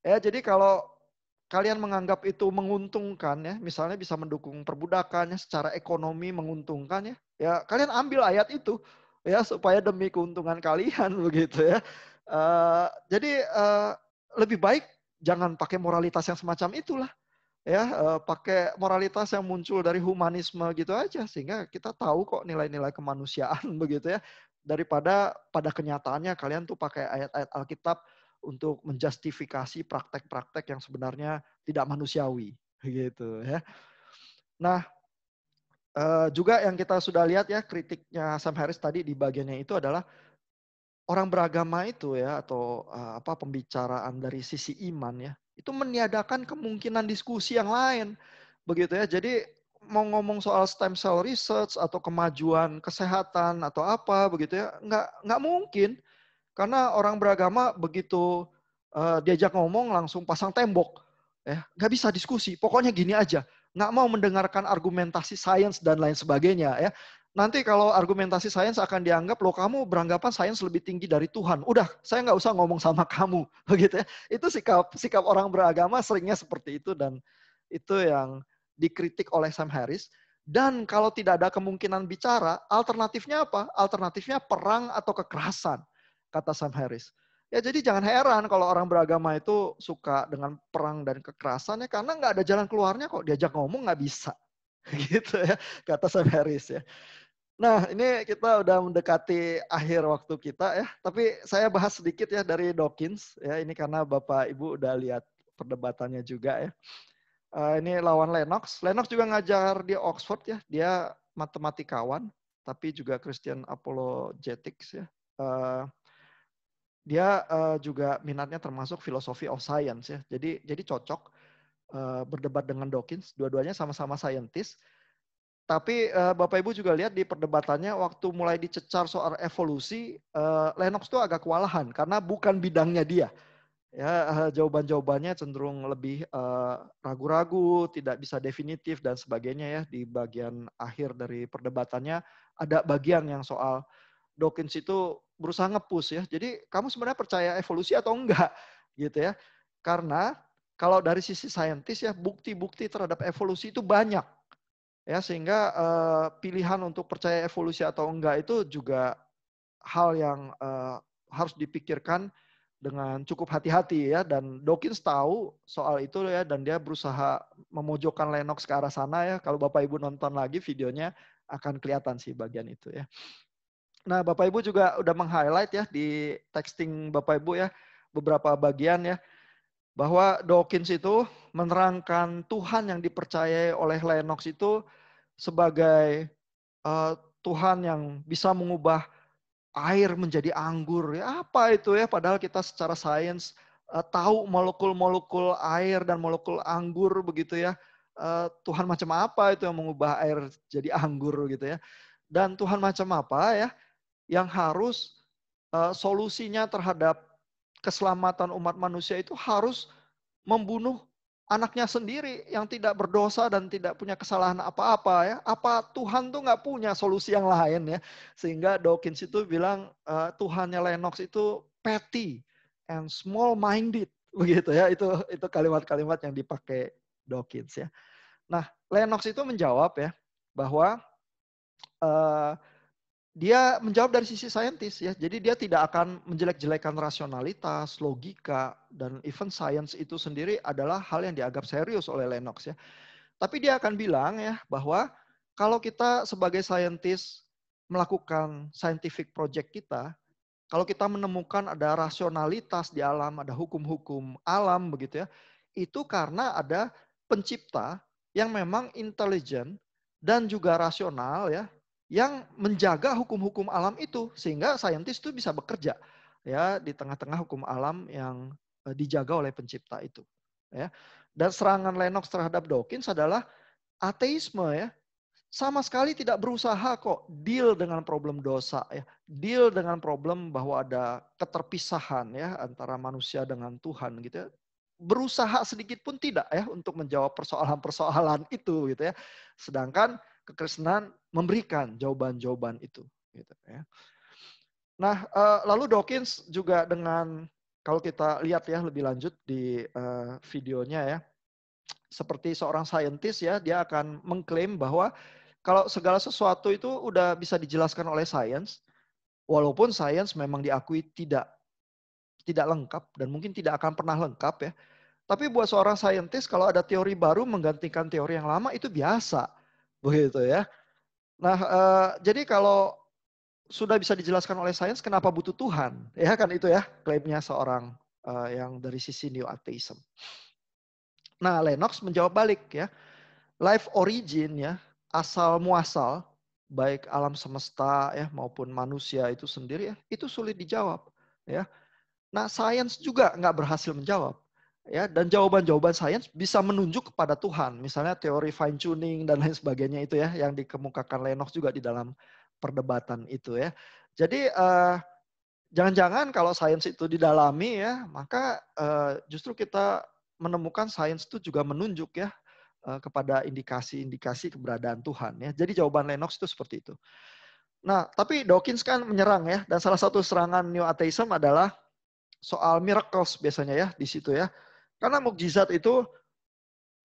A: Ya, jadi kalau kalian menganggap itu menguntungkan ya, misalnya bisa mendukung perbudakan ya, secara ekonomi menguntungkan ya, ya kalian ambil ayat itu ya supaya demi keuntungan kalian begitu ya. Jadi lebih baik jangan pakai moralitas yang semacam itulah. pakai moralitas yang muncul dari humanisme gitu aja, sehingga kita tahu kok nilai-nilai kemanusiaan begitu ya, daripada pada kenyataannya kalian tuh pakai ayat-ayat Alkitab untuk menjustifikasi praktek-praktek yang sebenarnya tidak manusiawi gitu ya. Nah, juga yang kita sudah lihat ya, kritiknya Sam Harris tadi di bagiannya itu adalah orang beragama itu ya, atau pembicaraan dari sisi iman ya, itu meniadakan kemungkinan diskusi yang lain begitu ya. Jadi mau ngomong soal stem cell research atau kemajuan kesehatan atau apa begitu ya, nggak mungkin, karena orang beragama begitu diajak ngomong langsung pasang tembok, ya nggak bisa diskusi. Pokoknya gini aja, nggak mau mendengarkan argumentasi sains dan lain sebagainya ya. Nanti kalau argumentasi sains akan dianggap, loh kamu beranggapan sains lebih tinggi dari Tuhan. Udah, saya nggak usah ngomong sama kamu, begitu ya. Itu sikap orang beragama seringnya seperti itu, dan itu yang dikritik oleh Sam Harris. Dan kalau tidak ada kemungkinan bicara, alternatifnya apa? Alternatifnya perang atau kekerasan, kata Sam Harris. Ya jadi jangan heran kalau orang beragama itu suka dengan perang dan kekerasan ya, karena nggak ada jalan keluarnya kok, diajak ngomong nggak bisa. Gitu ya, kata Sam Harris ya. Nah ini kita udah mendekati akhir waktu kita ya, tapi saya bahas sedikit ya dari Dawkins ya, ini karena Bapak Ibu udah lihat perdebatannya juga ya. Ini lawan Lennox. Lennox juga ngajar di Oxford ya, dia matematikawan, tapi juga Christian apologetics ya. Dia juga minatnya termasuk philosophy of science ya. Jadi cocok berdebat dengan Dawkins. Dua-duanya sama-sama scientist. Tapi Bapak Ibu juga lihat di perdebatannya waktu mulai dicecar soal evolusi, Lennox tuh agak kewalahan karena bukan bidangnya dia. Ya, jawaban-jawabannya cenderung lebih ragu-ragu, tidak bisa definitif dan sebagainya ya. Di bagian akhir dari perdebatannya ada bagian yang soal Dawkins itu berusaha nge-push ya. Jadi kamu sebenarnya percaya evolusi atau enggak gitu ya. Karena kalau dari sisi saintis ya, bukti-bukti terhadap evolusi itu banyak. Ya, sehingga pilihan untuk percaya evolusi atau enggak itu juga hal yang harus dipikirkan dengan cukup hati-hati ya. Dan Dawkins tahu soal itu ya, dan dia berusaha memojokkan Lennox ke arah sana ya. Kalau Bapak Ibu nonton lagi videonya akan kelihatan sih bagian itu ya. Nah, Bapak Ibu juga udah meng-highlight ya di texting Bapak Ibu ya, beberapa bagian ya, bahwa Dawkins itu menerangkan Tuhan yang dipercayai oleh Lennox itu sebagai Tuhan yang bisa mengubah air menjadi anggur. Ya, apa itu ya? Padahal kita secara sains tahu molekul-molekul air dan molekul anggur begitu ya. Tuhan macam apa itu yang mengubah air jadi anggur gitu ya. Dan Tuhan macam apa ya yang harus solusinya terhadap keselamatan umat manusia itu harus membunuh anaknya sendiri yang tidak berdosa dan tidak punya kesalahan apa-apa ya. Apa Tuhan tuh nggak punya solusi yang lain ya. Sehingga Dawkins itu bilang Tuhannya Lennox itu petty and small minded begitu ya. Itu kalimat-kalimat yang dipakai Dawkins ya. Nah, Lennox itu menjawab ya bahwa dia menjawab dari sisi saintis ya. Jadi dia tidak akan menjelek-jelekan rasionalitas, logika, dan even science itu sendiri adalah hal yang dianggap serius oleh Lennox ya. Tapi dia akan bilang ya bahwa kalau kita sebagai saintis melakukan scientific project kita, kalau kita menemukan ada rasionalitas di alam, ada hukum-hukum alam begitu ya, itu karena ada pencipta yang memang intelijen dan juga rasional ya, yang menjaga hukum-hukum alam itu sehingga saintis itu bisa bekerja ya di tengah-tengah hukum alam yang dijaga oleh pencipta itu ya. Dan serangan Lennox terhadap Dawkins adalah ateisme ya. Sama sekali tidak berusaha kok deal dengan problem dosa ya, deal dengan problem bahwa ada keterpisahan ya antara manusia dengan Tuhan gitu ya. Berusaha sedikit pun tidak ya untuk menjawab persoalan-persoalan itu gitu ya. Sedangkan kekristenan memberikan jawaban-jawaban itu gitu ya. Nah, lalu Dawkins juga dengan kalau kita lihat ya lebih lanjut di videonya ya, seperti seorang saintis ya, dia akan mengklaim bahwa kalau segala sesuatu itu udah bisa dijelaskan oleh sains, walaupun sains memang diakui tidak lengkap dan mungkin tidak akan pernah lengkap ya. Tapi buat seorang saintis kalau ada teori baru menggantikan teori yang lama itu biasa, begitu ya. Nah, jadi kalau sudah bisa dijelaskan oleh sains, kenapa butuh Tuhan? Ya kan itu ya klaimnya seorang yang dari sisi neo atheism. Nah, Lennox menjawab balik ya. Life origin ya, asal muasal baik alam semesta ya maupun manusia itu sendiri ya, itu sulit dijawab ya. Nah, sains juga nggak berhasil menjawab. Ya, dan jawaban-jawaban sains bisa menunjuk kepada Tuhan. Misalnya teori fine tuning dan lain sebagainya itu ya yang dikemukakan Lennox juga di dalam perdebatan itu ya. Jadi jangan-jangan kalau sains itu didalami ya, maka justru kita menemukan sains itu juga menunjuk ya kepada indikasi-indikasi keberadaan Tuhan ya. Jadi jawaban Lennox itu seperti itu. Nah, tapi Dawkins kan menyerang ya, dan salah satu serangan New Atheism adalah soal miracles biasanya ya di situ ya. Karena mukjizat itu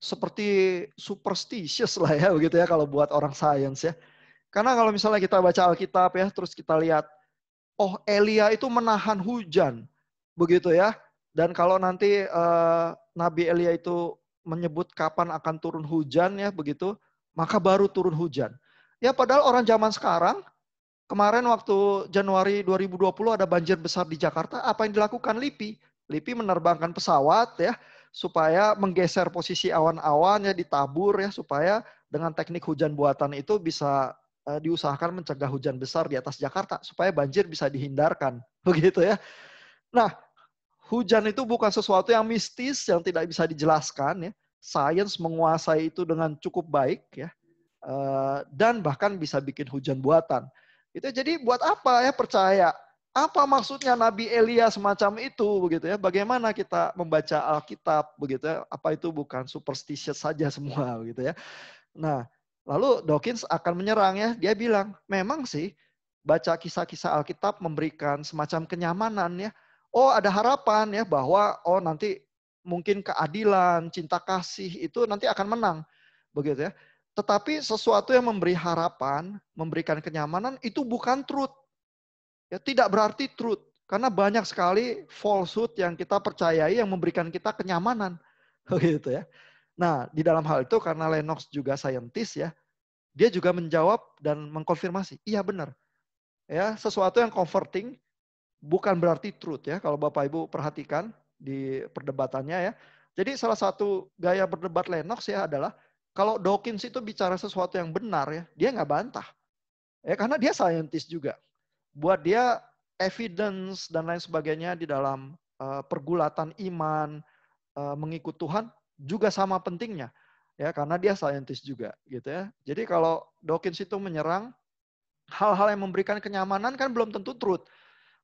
A: seperti superstitious lah ya begitu ya kalau buat orang sains ya. Karena kalau misalnya kita baca Alkitab ya, terus kita lihat, oh Elia itu menahan hujan, begitu ya. Dan kalau nanti Nabi Elia itu menyebut kapan akan turun hujan ya begitu, maka baru turun hujan. Ya padahal orang zaman sekarang, kemarin waktu Januari 2020 ada banjir besar di Jakarta, apa yang dilakukan LIPI? LIPI menerbangkan pesawat ya, supaya menggeser posisi awan-awan ya, ditabur ya, supaya dengan teknik hujan buatan itu bisa diusahakan mencegah hujan besar di atas Jakarta, supaya banjir bisa dihindarkan. Begitu ya. Nah, hujan itu bukan sesuatu yang mistis, yang tidak bisa dijelaskan ya. Sains menguasai itu dengan cukup baik ya. Dan bahkan bisa bikin hujan buatan. Itu jadi buat apa ya percaya? Apa maksudnya Nabi Elia semacam itu begitu ya? Bagaimana kita membaca Alkitab begitu ya? Apa itu bukan superstitious saja semua begitu ya? Nah, lalu Dawkins akan menyerang ya. Dia bilang, memang sih baca kisah-kisah Alkitab memberikan semacam kenyamanan ya. Oh, ada harapan ya bahwa oh nanti mungkin keadilan, cinta kasih itu nanti akan menang. Begitu ya. Tetapi sesuatu yang memberi harapan, memberikan kenyamanan itu bukan truth. Ya, tidak berarti truth. Karena banyak sekali falsehood yang kita percayai yang memberikan kita kenyamanan. Begitu ya. Nah, di dalam hal itu karena Lennox juga saintis ya, dia juga menjawab dan mengkonfirmasi, iya benar. Ya, sesuatu yang comforting bukan berarti truth ya. Kalau Bapak Ibu perhatikan di perdebatannya ya. Jadi salah satu gaya berdebat Lennox ya adalah kalau Dawkins itu bicara sesuatu yang benar ya, dia nggak bantah. Ya karena dia saintis juga. Buat dia evidence dan lain sebagainya di dalam pergulatan iman, mengikut Tuhan juga sama pentingnya. Ya karena dia saintis juga gitu ya. Jadi kalau Dawkins itu menyerang hal-hal yang memberikan kenyamanan kan belum tentu truth.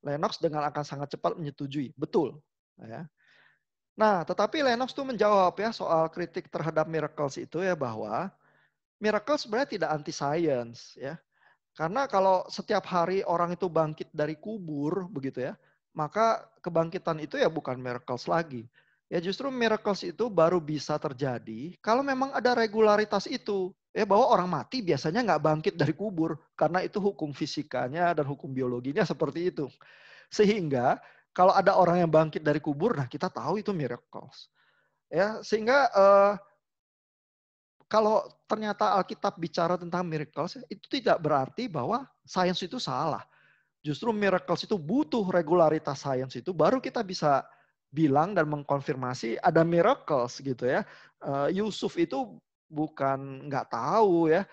A: Lennox dengan akan sangat cepat menyetujui, betul. Ya. Nah, tetapi Lennox tuh menjawab ya soal kritik terhadap miracles itu ya bahwa miracles sebenarnya tidak anti science ya. Karena kalau setiap hari orang itu bangkit dari kubur begitu ya, maka kebangkitan itu ya bukan miracles lagi. Ya justru miracles itu baru bisa terjadi kalau memang ada regularitas itu. Ya bahwa orang mati biasanya nggak bangkit dari kubur karena itu hukum fisikanya dan hukum biologinya seperti itu. Sehingga kalau ada orang yang bangkit dari kubur, nah kita tahu itu miracles. Ya, sehingga kalau ternyata Alkitab bicara tentang miracles, itu tidak berarti bahwa sains itu salah. Justru miracles itu butuh regularitas sains itu, baru kita bisa bilang dan mengkonfirmasi ada miracles gitu ya. Yusuf itu bukan nggak tahu ya,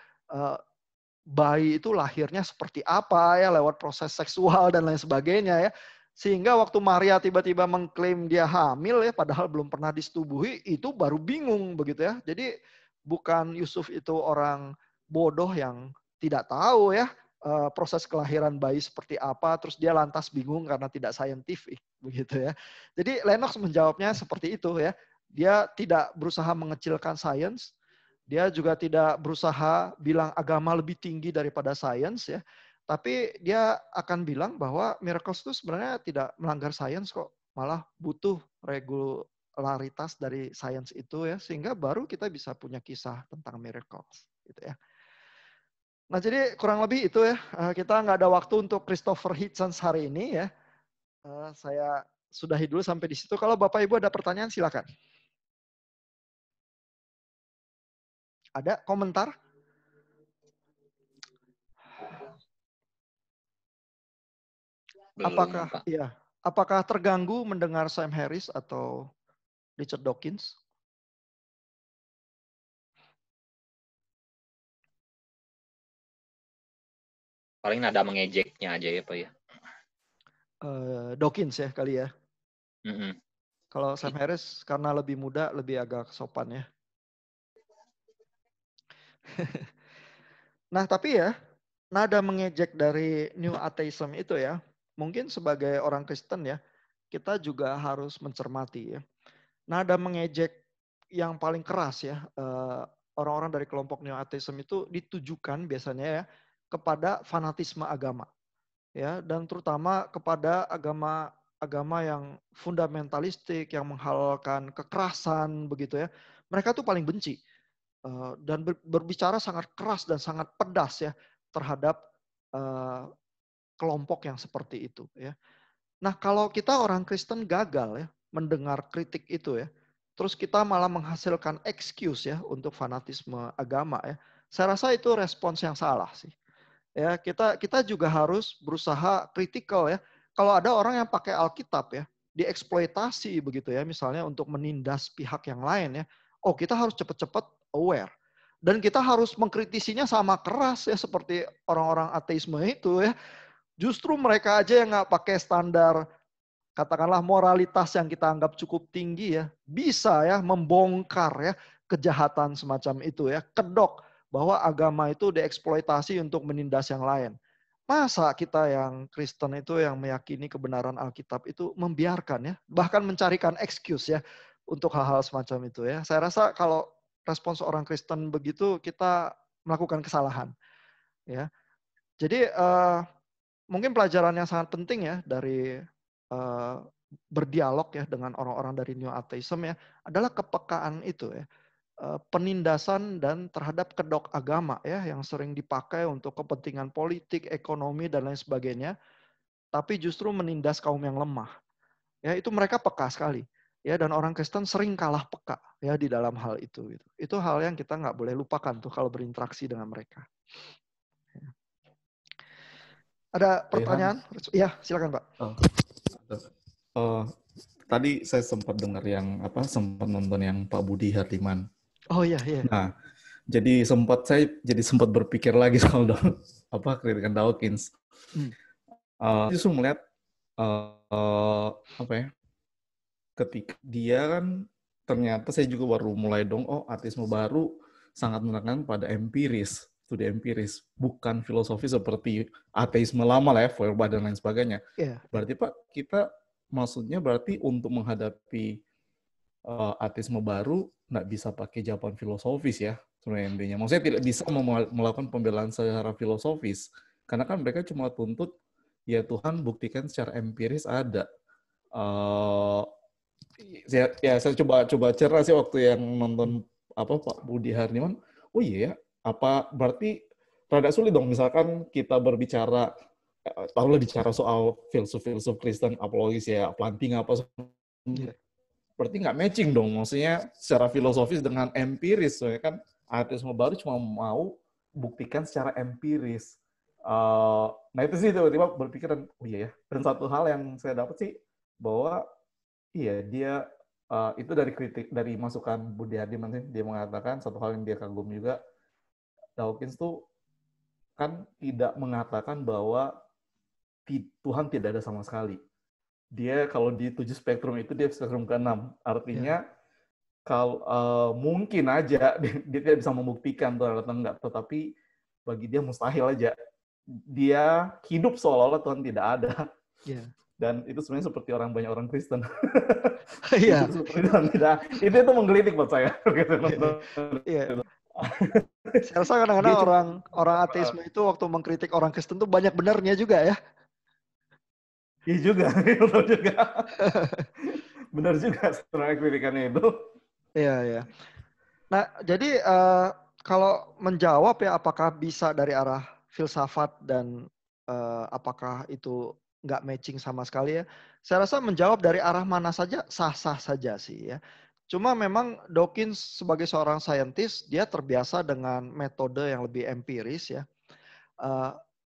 A: bayi itu lahirnya seperti apa ya lewat proses seksual dan lain sebagainya ya. Sehingga waktu Maria tiba-tiba mengklaim dia hamil ya padahal belum pernah disetubuhi itu baru bingung begitu ya. Jadi bukan Yusuf itu orang bodoh yang tidak tahu ya proses kelahiran bayi seperti apa terus dia lantas bingung karena tidak saintifik begitu ya. Jadi Lennox menjawabnya seperti itu ya. Dia tidak berusaha mengecilkan sains, dia juga tidak berusaha bilang agama lebih tinggi daripada sains ya. Tapi dia akan bilang bahwa miracles itu sebenarnya tidak melanggar sains kok. Malah butuh regularitas dari sains itu ya. Sehingga baru kita bisa punya kisah tentang miracles. Gitu ya. Nah jadi kurang lebih itu ya. Kita nggak ada waktu untuk Christopher Hitchens hari ini ya. Saya sudahi dulu sampai di situ. Kalau Bapak Ibu ada pertanyaan silakan. Ada komentar?
C: Belum, Pak.
A: Apakah terganggu mendengar Sam Harris atau Richard Dawkins?
C: Paling nada mengejeknya aja ya, Pak ya.
A: Dawkins ya kali ya.
C: Mm-mm.
A: Kalau Sam Harris karena lebih muda, lebih agak sopan ya. Nah tapi ya, nada mengejek dari New Atheism itu ya, mungkin sebagai orang Kristen ya, kita juga harus mencermati ya. Nada mengejek yang paling keras ya, orang-orang dari kelompok New Atheism itu ditujukan biasanya ya kepada fanatisme agama. Ya, dan terutama kepada agama yang fundamentalistik, yang menghalalkan kekerasan begitu ya. Mereka tuh paling benci dan berbicara sangat keras dan sangat pedas ya terhadap kelompok yang seperti itu ya. Nah, kalau kita orang Kristen gagal ya mendengar kritik itu ya, terus kita malah menghasilkan excuse ya untuk fanatisme agama ya. Saya rasa itu respons yang salah sih. Ya, kita juga harus berusaha kritikal ya. Kalau ada orang yang pakai Alkitab ya, dieksploitasi begitu ya, misalnya untuk menindas pihak yang lain ya. Oh, kita harus cepat-cepat aware. Dan kita harus mengkritisinya sama keras ya, seperti orang-orang ateisme itu ya. Justru mereka aja yang nggak pakai standar, katakanlah moralitas yang kita anggap cukup tinggi ya, bisa ya membongkar ya kejahatan semacam itu ya, kedok bahwa agama itu dieksploitasi untuk menindas yang lain. Masa kita yang Kristen itu yang meyakini kebenaran Alkitab itu membiarkan ya, bahkan mencarikan excuse ya untuk hal-hal semacam itu ya. Saya rasa kalau respons orang Kristen begitu, kita melakukan kesalahan ya. Jadi mungkin pelajaran yang sangat penting ya dari berdialog ya dengan orang-orang dari New Atheism ya adalah kepekaan itu ya. Penindasan dan terhadap kedok agama ya yang sering dipakai untuk kepentingan politik, ekonomi dan lain sebagainya, tapi justru menindas kaum yang lemah. Ya, itu mereka peka sekali. Ya, dan orang Kristen sering kalah peka ya di dalam hal itu gitu. Itu hal yang kita nggak boleh lupakan tuh kalau berinteraksi dengan mereka. Ada pertanyaan? Iya, silakan Pak.
D: Tadi saya sempat dengar sempat nonton yang Pak Budi Hardiman.
A: Oh iya.
D: Nah, saya sempat berpikir lagi soal kritikan Dawkins. Justru melihat ketika dia kan ternyata saya juga baru mulai ateisme baru sangat menekankan pada empiris, studi empiris, bukan filosofi seperti ateisme lama lah ya, Feuerbach dan lain sebagainya.
A: Yeah.
D: Berarti Pak, kita maksudnya berarti untuk menghadapi ateisme baru nggak bisa pakai jawaban filosofis ya sebenarnya intinya. Maksudnya tidak bisa melakukan pembelaan secara filosofis karena kan mereka cuma tuntut ya Tuhan buktikan secara empiris ada. Saya coba cerna sih waktu yang nonton Pak Budi Hardiman. Oh iya ya, apa berarti rada sulit dong misalkan kita berbicara bicara soal filsuf Kristen apologis ya, Planting apa berarti nggak matching dong, maksudnya secara filosofis dengan empiris, soalnya kan ateisme baru cuma mau buktikan secara empiris. Nah itu sih tiba-tiba berpikiran, oh iya ya. Dan satu hal yang saya dapat sih bahwa iya dia itu dari masukan Budi Hardiman sih, dia mengatakan satu hal yang dia kagum juga, Dawkins tuh kan tidak mengatakan bahwa Tuhan tidak ada sama sekali. Dia kalau di 7 spektrum itu dia spektrum ke-6. Artinya kalau mungkin aja dia tidak bisa membuktikan Tuhan atau enggak, tetapi bagi dia mustahil aja. Dia hidup seolah-olah Tuhan tidak ada.
A: Yeah.
D: Dan itu sebenarnya seperti banyak orang Kristen.
A: Iya.
D: Itu menggelitik buat saya.
A: Iya. Saya rasa kadang-kadang orang ateisme itu waktu mengkritik orang Kristen tuh banyak benarnya juga ya.
D: Iya juga, betul juga. Benar juga sebenarnya kritikannya itu.
A: Iya. Nah, jadi kalau menjawab ya apakah bisa dari arah filsafat dan apakah itu nggak matching sama sekali ya. Saya rasa menjawab dari arah mana saja sah-sah saja sih ya. Cuma memang Dawkins sebagai seorang saintis, dia terbiasa dengan metode yang lebih empiris ya.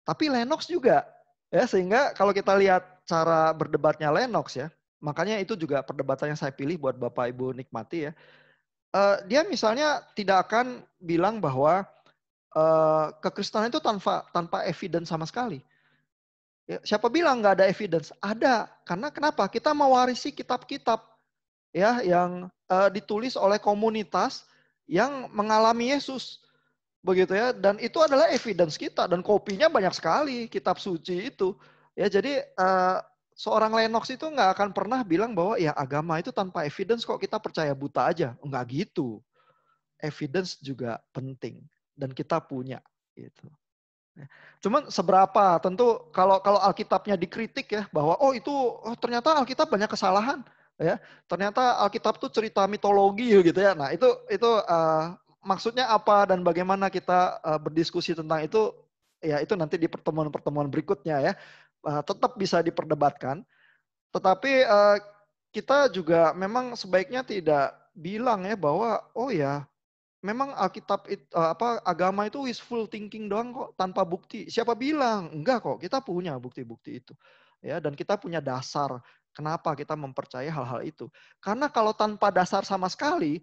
A: Tapi Lennox juga ya, sehingga kalau kita lihat cara berdebatnya Lennox ya, makanya itu juga perdebatan yang saya pilih buat Bapak Ibu nikmati ya. Dia misalnya tidak akan bilang bahwa kekristenan itu tanpa evidence sama sekali. Ya, siapa bilang nggak ada evidence? Ada, karena kenapa? Kita mewarisi kitab-kitab ya yang ditulis oleh komunitas yang mengalami Yesus, begitu ya. Dan itu adalah evidence kita dan kopinya banyak sekali kitab suci itu. Ya, jadi seorang Lennox itu nggak akan pernah bilang bahwa ya agama itu tanpa evidence kok kita percaya buta aja. Enggak gitu. Evidence juga penting dan kita punya gitu. Cuman seberapa tentu kalau Alkitabnya dikritik ya bahwa ternyata Alkitab banyak kesalahan ya. Ternyata Alkitab tuh cerita mitologi gitu ya. Nah, itu maksudnya apa dan bagaimana kita berdiskusi tentang itu ya, itu nanti di pertemuan-pertemuan berikutnya ya. Tetap bisa diperdebatkan. Tetapi kita juga memang sebaiknya tidak bilang ya bahwa memang Alkitab agama itu wishful thinking doang kok, tanpa bukti. Siapa bilang? Enggak kok, kita punya bukti-bukti itu. Ya, dan kita punya dasar kenapa kita mempercayai hal-hal itu. Karena kalau tanpa dasar sama sekali,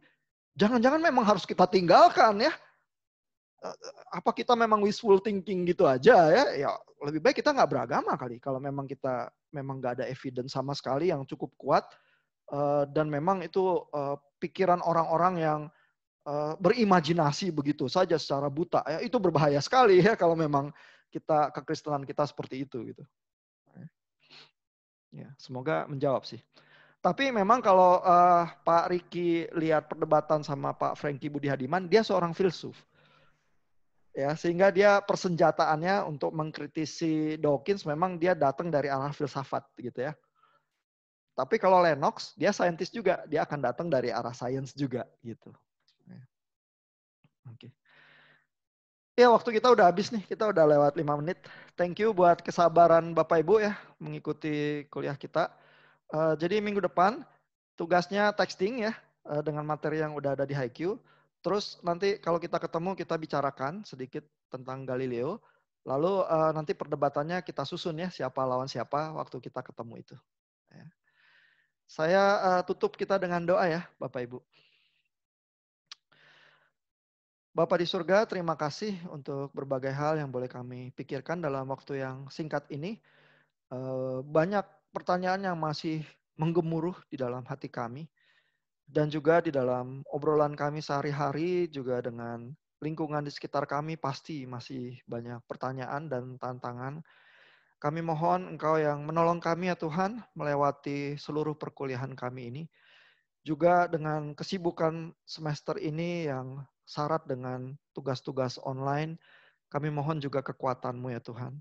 A: jangan-jangan memang harus kita tinggalkan ya. Apa kita memang wishful thinking gitu aja ya? Ya lebih baik kita nggak beragama kali. Kalau memang kita memang nggak ada evidence sama sekali yang cukup kuat, dan memang itu pikiran orang-orang yang berimajinasi begitu saja secara buta ya, itu berbahaya sekali ya kalau memang kekristenan kita seperti itu gitu. Ya, semoga menjawab sih. Tapi memang kalau Pak Riki lihat perdebatan sama Pak Franky Budi Hadiman, dia seorang filsuf. Ya, sehingga dia persenjataannya untuk mengkritisi Dawkins memang dia datang dari arah filsafat gitu ya. Tapi kalau Lennox, dia saintis juga, dia akan datang dari arah sains juga gitu. Oke. Ya, waktu kita udah habis nih, kita udah lewat 5 menit. Thank you buat kesabaran Bapak Ibu ya, mengikuti kuliah kita. Jadi minggu depan, tugasnya texting ya, dengan materi yang udah ada di HiQ. Terus nanti kalau kita ketemu, kita bicarakan sedikit tentang Galileo. Lalu nanti perdebatannya kita susun ya, siapa lawan siapa waktu kita ketemu itu. Ya. Saya tutup kita dengan doa ya, Bapak Ibu. Bapa di surga, terima kasih untuk berbagai hal yang boleh kami pikirkan dalam waktu yang singkat ini. Banyak pertanyaan yang masih menggemuruh di dalam hati kami. Dan juga di dalam obrolan kami sehari-hari, juga dengan lingkungan di sekitar kami, pasti masih banyak pertanyaan dan tantangan. Kami mohon Engkau yang menolong kami ya Tuhan, melewati seluruh perkuliahan kami ini. Juga dengan kesibukan semester ini yang syarat dengan tugas-tugas online, kami mohon juga kekuatan-Mu ya Tuhan.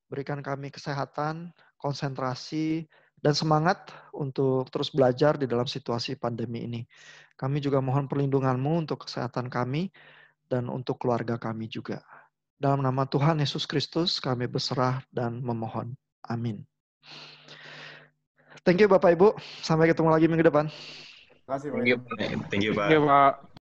A: Berikan kami kesehatan, konsentrasi, dan semangat untuk terus belajar di dalam situasi pandemi ini. Kami juga mohon perlindungan-Mu untuk kesehatan kami dan untuk keluarga kami juga. Dalam nama Tuhan Yesus Kristus kami berserah dan memohon. Amin. Thank you Bapak Ibu. Sampai ketemu lagi minggu depan.
D: Terima kasih, Pak.
C: Thank you, Pak.
E: Oke, Pak.